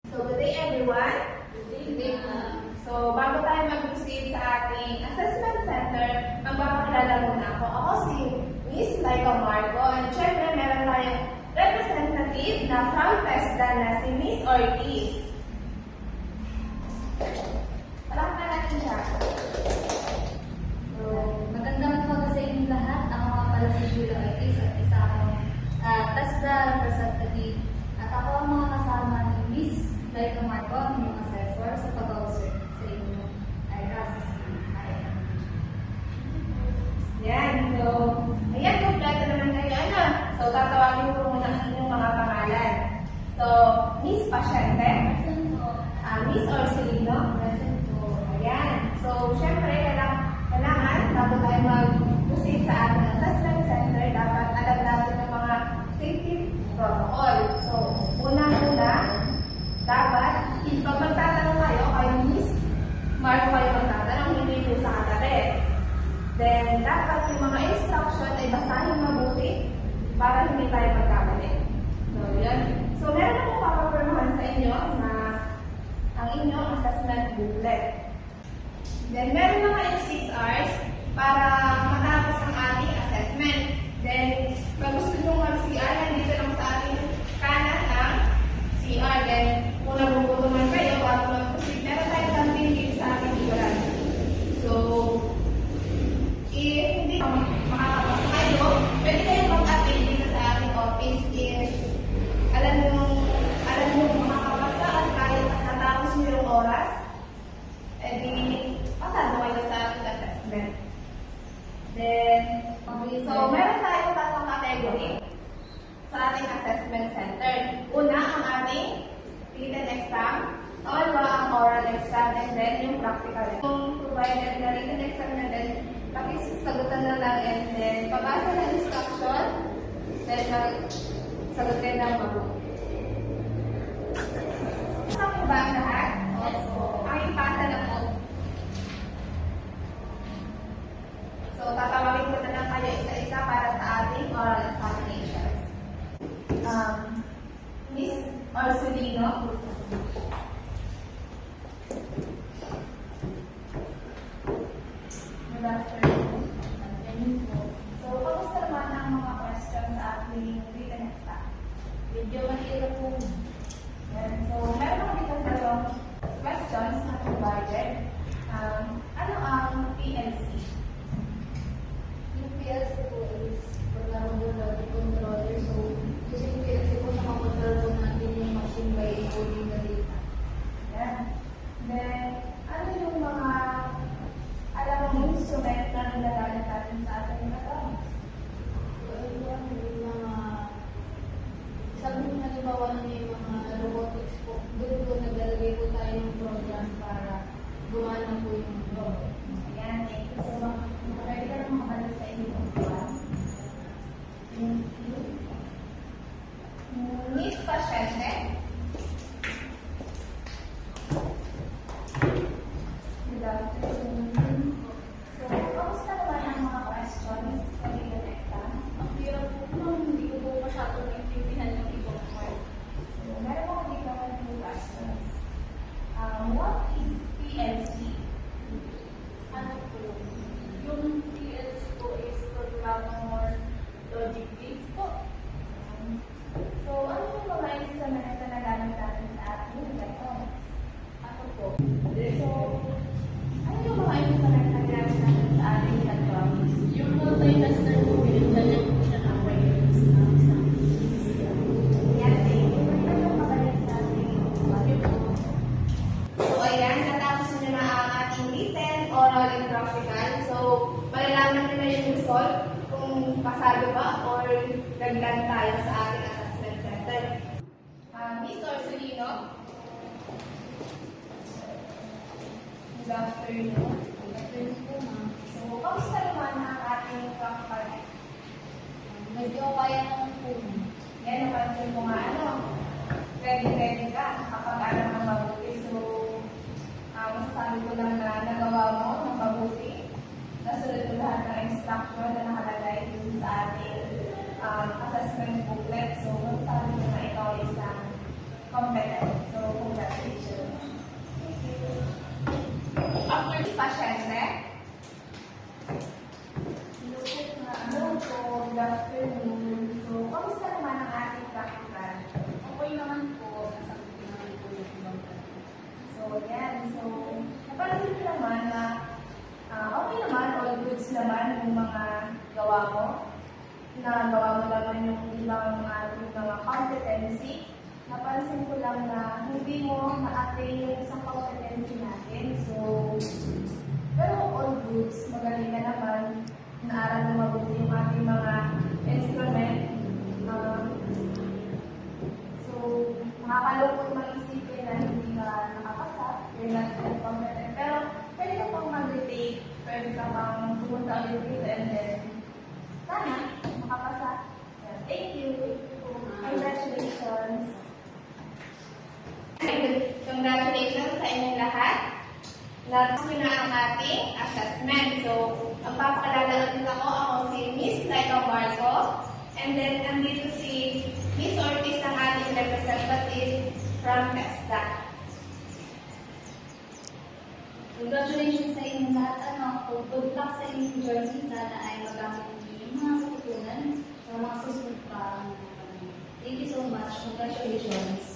So, good day everyone. Good day. So, bago tayo mag-proceed sa ating assessment center, magpapakilala muna ako. Ako si Miss Laika Marco. And syempre, meron tayong representative na proud president na si Miss Ortiz. Palakpan natin siya. So, magandang umaga sa inyong lahat. Ako nga pala si Julia Ortiz at isa akong TASDA representative. At ako ang mga kasama ni Miss Laika Marco, ang inyong assessor sa pag-observe sa inyong Yan. So, ayan, kompleto naman kayo. Ano? So, tatawagin ko muna ang inyong mga pangalan. So, Miss Pasyente, Miss Orsilino, ayan. So, syempre, kailangan, bago tayo mag-proceed sa ating assessment center, dapat alam natin yung mga safety protocol. So, unang-una, dapat, pag magtatanong kayo, kay Miss Marco kayo magtatanong, hindi po sa katabi. Then, dapat yung mga instruction ay basahin mabuti para hindi tayo magkamali. So, yan. So, meron akong papapirmahan sa inyo na ang inyong assessment booklet. Then, meron na kayo 6 hours para matapos ang ating assessment. Then, pag gusto nyo mag-CR, nandito lang sa ating kanan ng CR. Then, kung nagugutuman kayo, bago mag-proceed, meron tayong campaign dito sa ating igulan. So, if hindi makakapasa kayo, pwede kayong mag-attend dito sa ating office if alam nyo makakapasa at kahit natapos nyo yung oras, edi pasado kayo sa ating assessment. Then, so meron tayong tatlong category sa ating assessment center. Una, ang ating written exam, pangalawa ang oral exam, and then yung practical. Kung provided na written exam na din, sagutan na lang, and then pabasa ng instruction, then sagutin ng mabuti. Kasama ba ang lahat? Yes po. Pakipasa na po. So, tatawagin ko na lang kayo isa-isa para sa ating oral examinations. Miss Orsolino. Good afternoon. So, kamusta naman ang mga questions sa ating written exam? Medyo mahirap po. So, meron ako dito dalawang questions na provided. Ano ang PLC? Yung PLC po is Programa Logic Controller. So, using PLC po na makontrol po natin yung machine by encoding the data. Yan. Then, ano yung mga alam mo instrument na nilagamit natin sa ating accounts? So, yung mga sabi mo halimbawa na yung mga robotics po, doon po naglalagay po tayo ng program para gumana po yung robot. Ayan, thank you so much. Pwede ka naman makalit sa inyo. Miss Pasyente. Good afternoon. So, kamusta naman ang mga questions sa written exam? Ang hirap po kung hindi ko po masyadong naintindihan yung ibang part. So, meron ako dito ng 2 questions. What is PLC? Ano po? Yung PLC po is Programmer Logic Gates po. So, ano yung mga instrument na nagamit natin sa ating accounts? Ano po? So, ano yung mga instrument na nagamit natin sa ating accounts? Yung multitasker po, pinagdalyan po siya ng wireless na isang system. Yan, thank you. Ano yung kapalit sa ating So, ayan, natapos nyo na ang ating written, oral, and practical. So, malalaman nyo na yung result kung pasado ba or naglan tayo sa ating assessment center. Miss Orsolino. Good afternoon. Good afternoon po, ma'am. So, kamusta naman ang ating practical? Medyo kaya naman po. Yan, napansin ko nga, ready ka kapag alam ng mabuti. So, masasabi ko lang na nagawa mo ng mabuti. Nasunod mo lahat ng instruction na nakalagay dun sa ating assessment booklet. So, masasabi ko na ikaw ay isang competent. So, mga competency. Napansin ko lang na hindi mo na-attain yung isang competency natin. So, pero all goods, magaling ka naman, naaral na mabuti yung ating mga instrument. So, makakalungkot mag-isipin na hindi ka nakapasa, you're not that competent. Pero, pwede ka pang mag-retake, pwede ka pang pumunta ulit dito, and then, sana, makapasa. Thank you. Congratulations. Congratulations sa inyong lahat. Natapos na ang ating assessment. So, magpapakilala ulit ako si Miss Laika Marco. And then, nandito si Miss Ortiz, ang ating representative from TESDA. Congratulations sa inyong lahat. Good luck sa inyong journey. Sana ay magamit niyo yung mga katutunan sa mga susunod pa. Thank you so much. Congratulations.